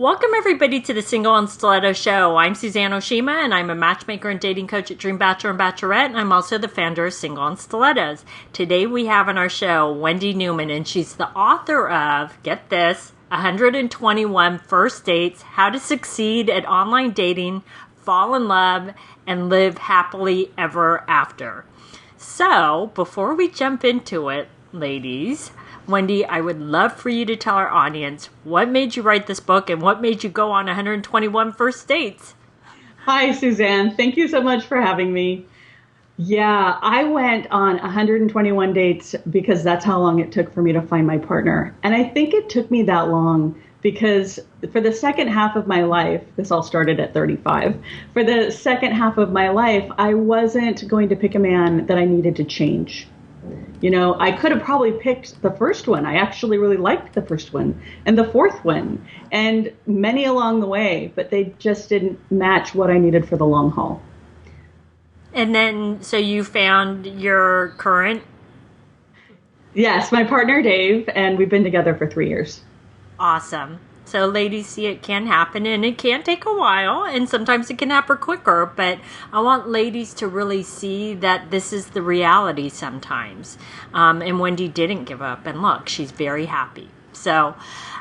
Welcome, everybody, to the Single and Stiletto Show. I'm Suzanne Oshima, and I'm a matchmaker and dating coach at Dream Bachelor and Bachelorette, and I'm also the founder of Single and Stilettos. Today, we have on our show Wendy Newman, and she's the author of, get this, 121 First Dates, How to Succeed at Online Dating, Fall in Love, and Live Happily Ever After. So, before we jump into it, ladies, Wendy, I would love for you to tell our audience what made you write this book and what made you go on 121 first dates. Hi, Suzanne. Thank you so much for having me. Yeah, I went on 121 dates because that's how long it took for me to find my partner. And I think it took me that long because for the second half of my life, this all started at 35, for the second half of my life, I wasn't going to pick a man that I needed to change. You know, I could have probably picked the first one. I actually really liked the first one and the fourth one and many along the way, but they just didn't match what I needed for the long haul. And then, so you found your current? Yes, my partner, Dave, and we've been together for 3 years. Awesome. So ladies, see, it can happen, and it can take a while, and sometimes it can happen quicker, but I want ladies to really see that this is the reality sometimes. And Wendy didn't give up, and look, she's very happy. So,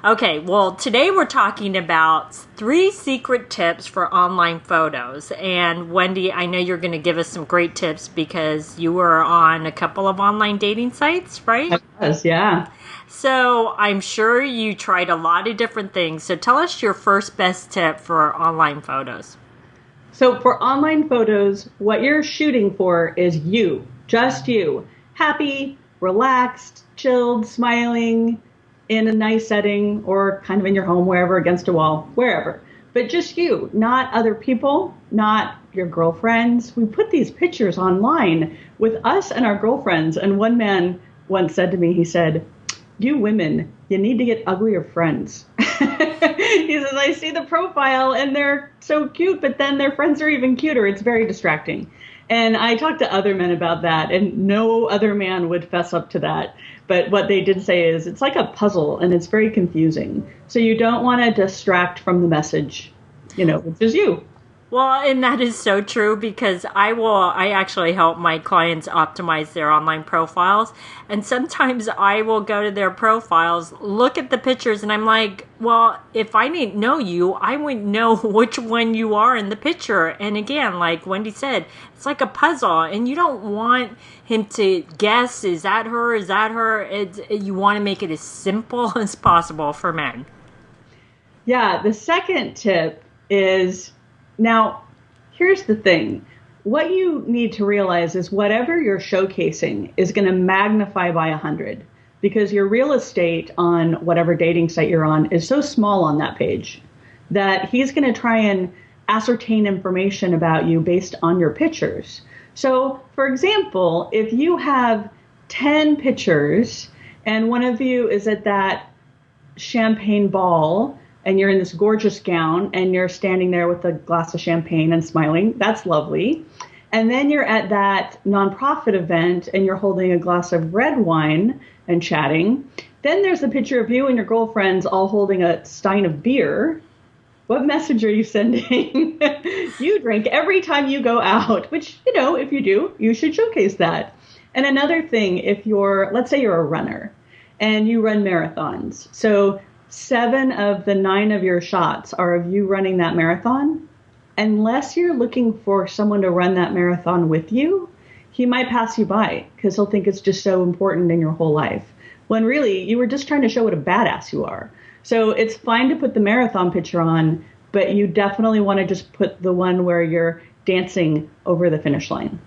okay, well, today we're talking about 3 secret tips for online photos. And Wendy, I know you're going to give us some great tips because you were on a couple of online dating sites, right? Yes, yeah. So I'm sure you tried a lot of different things. So tell us your first best tip for online photos. So for online photos, what you're shooting for is you, just you, happy, relaxed, chilled, smiling, in a nice setting or kind of in your home, wherever, against a wall, wherever. But just you, not other people, not your girlfriends. We put these pictures online with us and our girlfriends. And one man once said to me, he said, "You women, you need to get uglier friends." He says, "I see the profile and they're so cute, but then their friends are even cuter. It's very distracting." And I talked to other men about that, and no other man would fess up to that. But what they did say is it's like a puzzle, and it's very confusing. So you don't want to distract from the message, which is you. Well, and that is so true because I actually help my clients optimize their online profiles. And sometimes I will go to their profiles, look at the pictures, and I'm like, well, if I didn't know you, I wouldn't know which one you are in the picture. And again, like Wendy said, it's like a puzzle, and you don't want him to guess, is that her, is that her? You want to make it as simple as possible for men. Yeah, the second tip is, now, here's the thing. What you need to realize is whatever you're showcasing is going to magnify by 100 because your real estate on whatever dating site you're on is so small on that page that he's going to try and ascertain information about you based on your pictures. So, for example, if you have 10 pictures and one of you is at that champagne ball and you're in this gorgeous gown and you're standing there with a glass of champagne and smiling, that's lovely. And then you're at that nonprofit event and you're holding a glass of red wine and chatting. Then there's a picture of you and your girlfriends all holding a stein of beer. What message are you sending? You drink every time you go out, which, if you do, you should showcase that. And another thing, let's say you're a runner and you run marathons. So 7 of the 9 of your shots are of you running that marathon. Unless you're looking for someone to run that marathon with you, he might pass you by because he'll think it's just so important in your whole life. When really, you were just trying to show what a badass you are. So it's fine to put the marathon picture on, but you definitely want to just put the one where you're dancing over the finish line.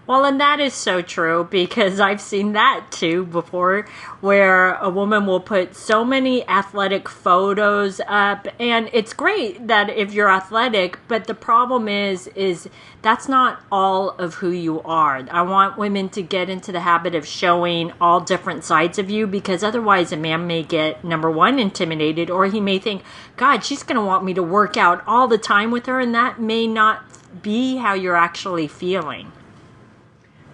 Well, and that is so true because I've seen that too before where a woman will put so many athletic photos up, and it's great that if you're athletic, but the problem is that's not all of who you are. I want women to get into the habit of showing all different sides of you because otherwise a man may get, number one, intimidated, or he may think, God, she's going to want me to work out all the time with her, and that may not be how you're actually feeling.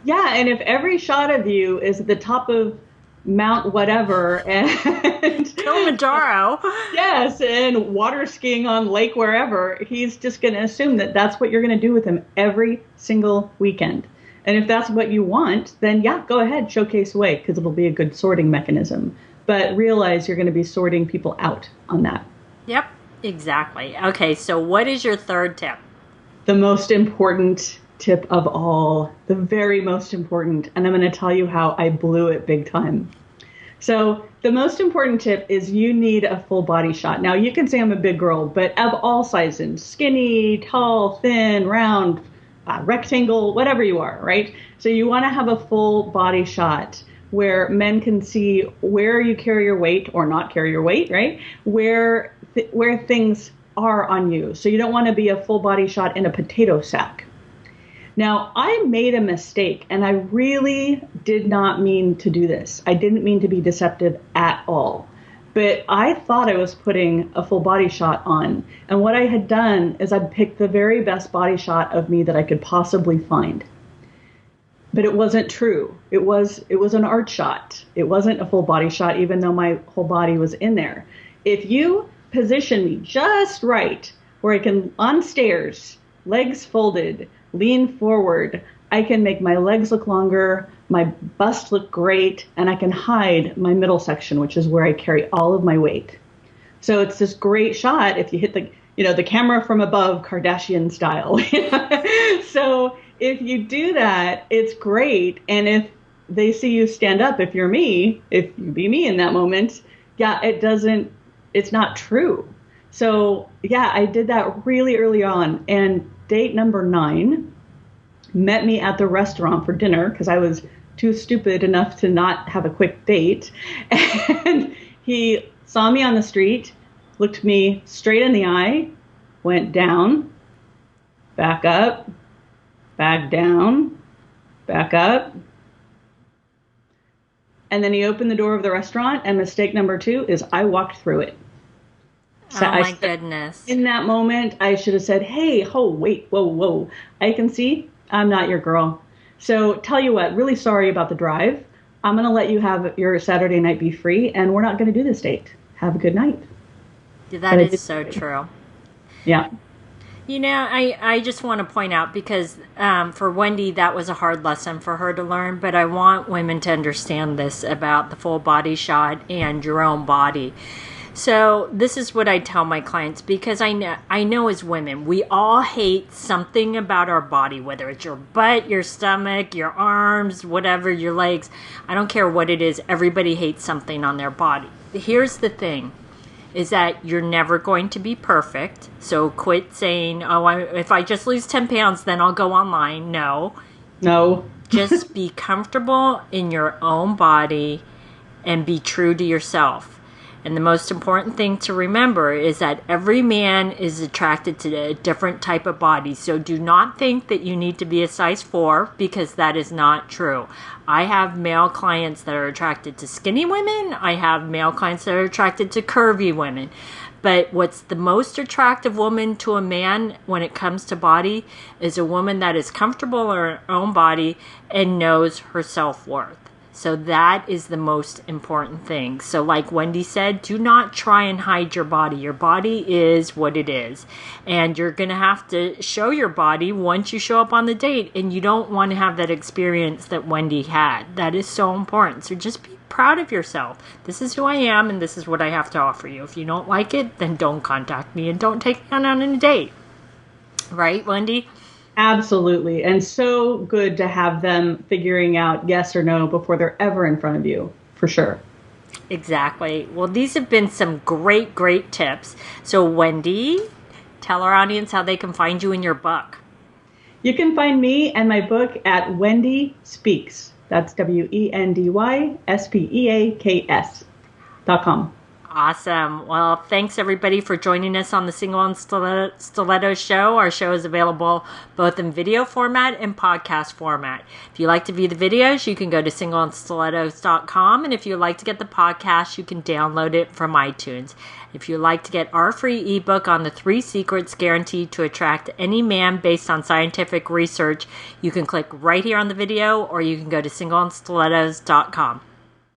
Yeah, and if every shot of you is at the top of Mount whatever and Kilimanjaro. yes, and water skiing on lake wherever, he's just going to assume that that's what you're going to do with him every single weekend. And if that's what you want, then yeah, go ahead, showcase away, because it'll be a good sorting mechanism. But realize you're going to be sorting people out on that. Yep, exactly. Okay, so what is your third tip? The most important tip of all, the very most important, and I'm going to tell you how I blew it big time. So the most important tip is you need a full body shot. Now you can say I'm a big girl, but of all sizes, skinny, tall, thin, round, rectangle, whatever you are, right? So you want to have a full body shot where men can see where you carry your weight or not carry your weight, right? Where things are on you. So you don't want to be a full body shot in a potato sack. Now, I made a mistake, and I really did not mean to do this. I didn't mean to be deceptive at all. But I thought I was putting a full body shot on. And what I had done is I picked the very best body shot of me that I could possibly find. But it wasn't true. It was an art shot. It wasn't a full body shot, even though my whole body was in there. If you position me just right, where I can, on stairs, legs folded, lean forward, I can make my legs look longer, my bust look great, and I can hide my middle section, which is where I carry all of my weight. So it's this great shot if you hit the camera from above, Kardashian style. So if you do that, it's great. And if they see you stand up, if you be me in that moment, yeah, it's not true. So yeah, I did that really early on. And date number 9 met me at the restaurant for dinner because I was too stupid enough to not have a quick date. And he saw me on the street, looked me straight in the eye, went down, back up, back down, back up. And then he opened the door of the restaurant, and mistake number 2 is I walked through it. So oh my goodness. In that moment, I should have said, hey, wait, whoa. I can see I'm not your girl. So tell you what, really sorry about the drive. I'm going to let you have your Saturday night be free, and we're not going to do this date. Have a good night. That is so true. Yeah. You know, I just want to point out, because for Wendy, that was a hard lesson for her to learn, but I want women to understand this about the full body shot and your own body. So this is what I tell my clients, because I know as women, we all hate something about our body, whether it's your butt, your stomach, your arms, whatever, your legs. I don't care what it is. Everybody hates something on their body. Here's the thing, is that you're never going to be perfect. So quit saying, if I just lose 10 pounds, then I'll go online. No. Just be comfortable in your own body and be true to yourself. And the most important thing to remember is that every man is attracted to a different type of body. So do not think that you need to be a size 4, because that is not true. I have male clients that are attracted to skinny women. I have male clients that are attracted to curvy women. But what's the most attractive woman to a man when it comes to body is a woman that is comfortable in her own body and knows her self-worth. So that is the most important thing. So like Wendy said, do not try and hide your body. Your body is what it is. And you're going to have to show your body once you show up on the date. And you don't want to have that experience that Wendy had. That is so important. So just be proud of yourself. This is who I am, and this is what I have to offer you. If you don't like it, then don't contact me and don't take me on a date. Right, Wendy? Absolutely. And so good to have them figuring out yes or no before they're ever in front of you, for sure. Exactly. Well, these have been some great, great tips. So, Wendy, tell our audience how they can find you in your book. You can find me and my book at Wendy Speaks. That's WendySpeaks.com. Awesome. Well, thanks everybody for joining us on the Single and Stiletto Show. Our show is available both in video format and podcast format. If you like to view the videos, you can go to singleandstilettos.com. And if you'd like to get the podcast, you can download it from iTunes. If you'd like to get our free ebook on the 3 secrets guaranteed to attract any man based on scientific research, you can click right here on the video, or you can go to singleandstilettos.com.